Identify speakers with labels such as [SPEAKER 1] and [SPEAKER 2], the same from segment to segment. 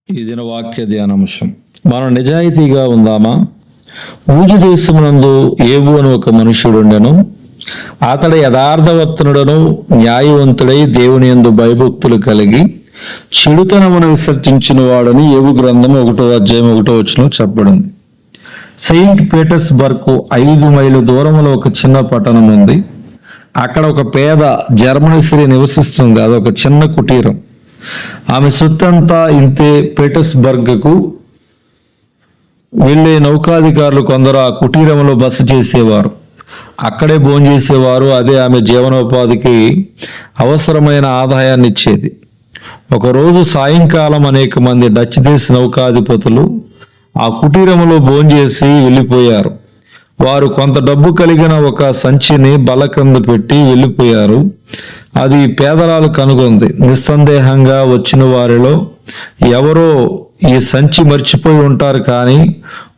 [SPEAKER 1] ఈ దిన వాక్య ధ్యానాంశం. మనం నిజాయితీగా ఉందామా? ఊజు దేశమునందు ఏబు అని ఒక మనుష్యుడు ఉండెను. అతడు యథార్థవర్తనుడను న్యాయవంతుడై దేవుని యందు భయభక్తులు కలిగి చెడుతనమును విసర్జించిన వాడని ఏబు గ్రంథం 1:1 చెప్పబడింది. సెయింట్ పీటర్స్బర్గ్ 5 మైళ్ళ దూరంలో ఒక చిన్న పట్టణం ఉంది. అక్కడ ఒక పేద జర్మనీ స్త్రీ నివసిస్తుంది. అదొక చిన్న కుటీరం. ఆమె సొత్తంతా ఇంతే. పీటర్స్బర్గ్కు వెళ్ళే నౌకాధికారులు కొందరు ఆ కుటీరంలో బస చేసేవారు. అక్కడే భోంచేసేవారు. అదే ఆమె జీవనోపాధికి అవసరమైన ఆదాయాన్ని ఇచ్చేది. ఒకరోజు సాయంకాలం అనేక మంది డచ్ దేశ నౌకాధిపతులు ఆ కుటీరంలో భోంచేసి వెళ్ళిపోయారు. వారు కొంత డబ్బు కలిగిన ఒక సంచిని బల్ల క్రింద పెట్టి వెళ్ళిపోయారు. అది పేదరాలు కనుగొంది. నిస్సందేహంగా వచ్చిన వారిలో ఎవరో ఈ సంచి మర్చిపోయి ఉంటారు, కానీ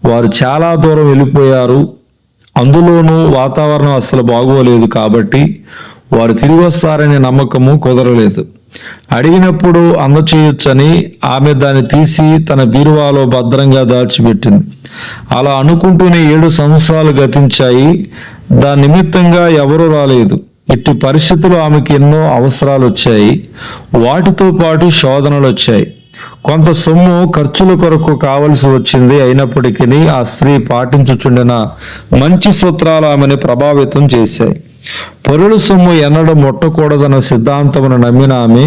[SPEAKER 1] వారు చాలా దూరం వెళ్ళిపోయారు. అందులోనూ వాతావరణం అస్సలు బాగోలేదు కాబట్టి వారు తిరిగి వస్తారనే నమ్మకము కుదరలేదు. అడిగినప్పుడు అందచేయొచ్చని ఆమె దాన్ని తీసి తన బీరువాలో భద్రంగా దాచిపెట్టింది. అలా అనుకుంటూనే 7 సంవత్సరాలు గతించాయి. దాని నిమిత్తంగా ఎవరూ రాలేదు. ఇట్టి పరిస్థితులు ఆమెకి ఎన్నో అవసరాలు వచ్చాయి. వాటితో పాటు శోధనలు వచ్చాయి. కొంత సొమ్ము ఖర్చుల కొరకు కావలసి వచ్చింది. అయినప్పటికీ ఆ స్త్రీ పాటించుచుండిన మంచి సూత్రాలు ఆమెను ప్రభావితం చేశాయి. పరుల సొమ్ము ఎన్నడూ ముట్టకూడదన్న సిద్ధాంతమును నమ్మిన ఆమె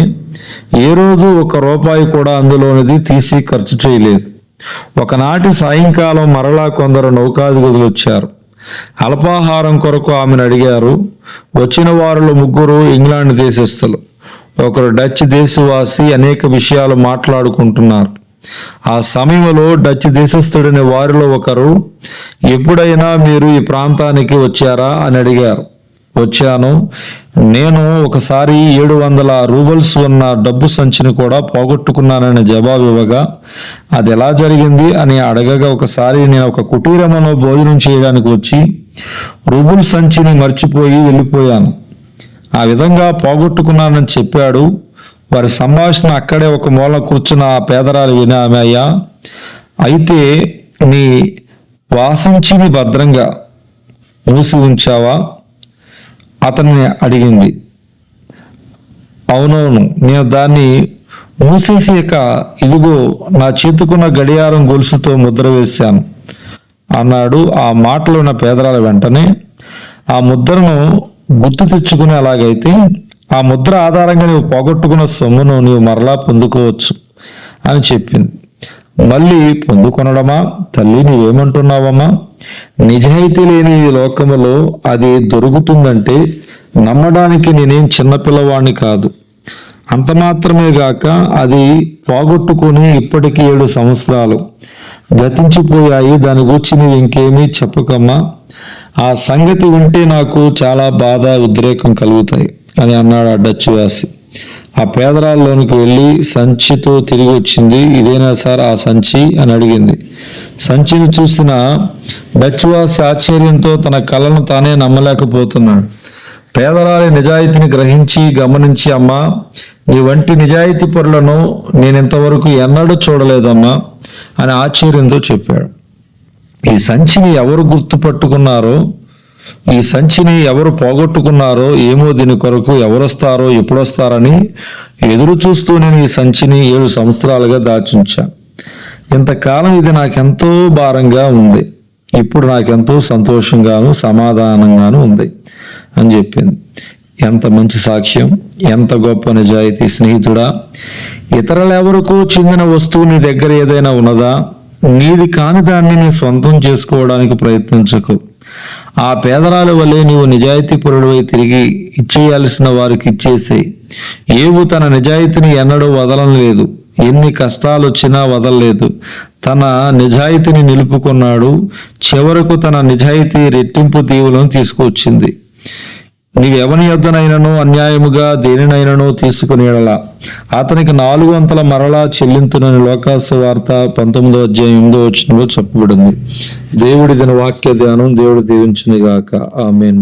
[SPEAKER 1] ఏ రోజు ₹1 కూడా అందులోనిది తీసి ఖర్చు చేయలేదు. ఒకనాటి సాయంకాలం మరలా కొందరు నౌకాధిపతులు వచ్చారు. అల్పాహారం కొరకు ఆమెను అడిగారు. వచ్చిన వారిలో 3 ఇంగ్లాండ్ దేశస్థులు, ఒకరు డచ్ దేశవాసి. అనేక విషయాలు మాట్లాడుకుంటున్నారు. ఆ సమయంలో డచ్ దేశస్థుడైన వారిలో ఒకరు, ఎప్పుడైనా మీరు ఈ ప్రాంతానికి వచ్చారా అని అడిగారు. వచ్చాను. నేను ఒకసారి 700 రూబల్స్ ఉన్న డబ్బు సంచిని కూడా పోగొట్టుకున్నానని జవాబు ఇవ్వగా, అది ఎలా జరిగింది అని అడగగా, ఒకసారి నేను ఒక కుటీరములో భోజనం చేయడానికి వచ్చి రూబుల్ సంచిని మర్చిపోయి వెళ్ళిపోయాను. ఆ విధంగా పోగొట్టుకున్నానని చెప్పాడు. వారి సంభాషణ అక్కడే ఒక మూల కూర్చున్న ఆ పేదరాలు విని, ఆమె, అయ్యా, అయితే నీ వాసంచిని భద్రంగా మూసి ఉంచావా అతన్ని అడిగింది. అవునవును, నేను దాన్ని మూసేసాక ఇదిగో నా చేతుకున్న గడియారం గొలుసుతో ముద్ర వేశాను అన్నాడు. ఆ మాటలు ఉన్న పేదరాల వెంటనే ఆ ముద్రను గుర్తు తెచ్చుకుని, అలాగైతే ఆ ముద్ర ఆధారంగా నువ్వు పోగొట్టుకున్న సొమ్మును నీవు మరలా పొందుకోవచ్చు అని చెప్పింది. మళ్ళీ పొందుకొనడమా? తల్లి, నీవేమంటున్నావమ్మా? నిజాయితీ లేని ఈ లోకములో అది దొరుకుతుందంటే నమ్మడానికి నేనేం చిన్నపిల్లవాడిని కాదు. అంత మాత్రమే గాక అది పోగొట్టుకుని ఇప్పటికి 7 సంవత్సరాలు గతించిపోయాయి. దాని గురించి నీవు ఇంకేమీ చెప్పకమ్మా. ఆ సంగతి వింటే నాకు చాలా బాధ, ఉద్రేకం కలుగుతాయి అని అన్నాడు ఆ డచ్ వాసి. ఆ పేదరాల్లోనికి వెళ్ళి సంచితో తిరిగి వచ్చింది. ఇదేనా సార్ ఆ సంచి అని అడిగింది. సంచిని చూసిన డచ్ వాసి ఆశ్చర్యంతో తన కళ్ళను తానే నమ్మలేకపోతున్నాడు. పేదరాలి నిజాయితీని గ్రహించి గమనించి, అమ్మా, నీ వంటి నిజాయితీ పరులను నేను ఇంతవరకు ఎన్నడూ చూడలేదమ్మా అని ఆశ్చర్యంతో చెప్పాడు. ఈ సంచిని ఎవరు గుర్తుపట్టుకున్నారో, ఈ సంచిని ఎవరు పోగొట్టుకున్నారో ఏమో, దీని కొరకు ఎవరొస్తారో ఎప్పుడొస్తారని ఎదురు చూస్తూ నేను ఈ సంచిని 7 సంవత్సరాలుగా దాచుంచాను. ఇంతకాలం ఇది నాకెంతో భారంగా ఉంది. ఇప్పుడు నాకెంతో సంతోషంగాను సమాధానంగాను ఉంది అని చెప్పింది. ఎంత మంచి సాక్ష్యం, ఎంత గొప్ప నిజాయితీ. స్నేహితుడా, ఇతరులెవరికో చెందిన వస్తువు నీ దగ్గర ఏదైనా ఉన్నదా? నీది కాని దాన్ని నీ సొంతం చేసుకోవడానికి ప్రయత్నించకు. ఆ పేదరాల వల్లే నీవు నిజాయితీపరుడివై తిరిగి ఇచ్చేయాల్సిన వారికి ఇచ్చేసేయి. ఏబు తన నిజాయితీని ఎన్నడూ వదలలేదు. ఎన్ని కష్టాలు వచ్చినా వదలలేదు. తన నిజాయితీని నిలుపుకున్నాడు. చివరకు తన నిజాయితీ రెట్టింపు దీవులను తీసుకువచ్చింది. నీవెవని యొద్దనైనను అన్యాయముగా దేనినైనను తీసుకుని ఎడల అతనికి 400 మరలా చెల్లింతునని లోకాసువార్త 19:8 చెప్పబడింది. దేవుడి దిన వాక్య ధ్యానం. దేవుడు దీవించును గాక. ఆమేన్.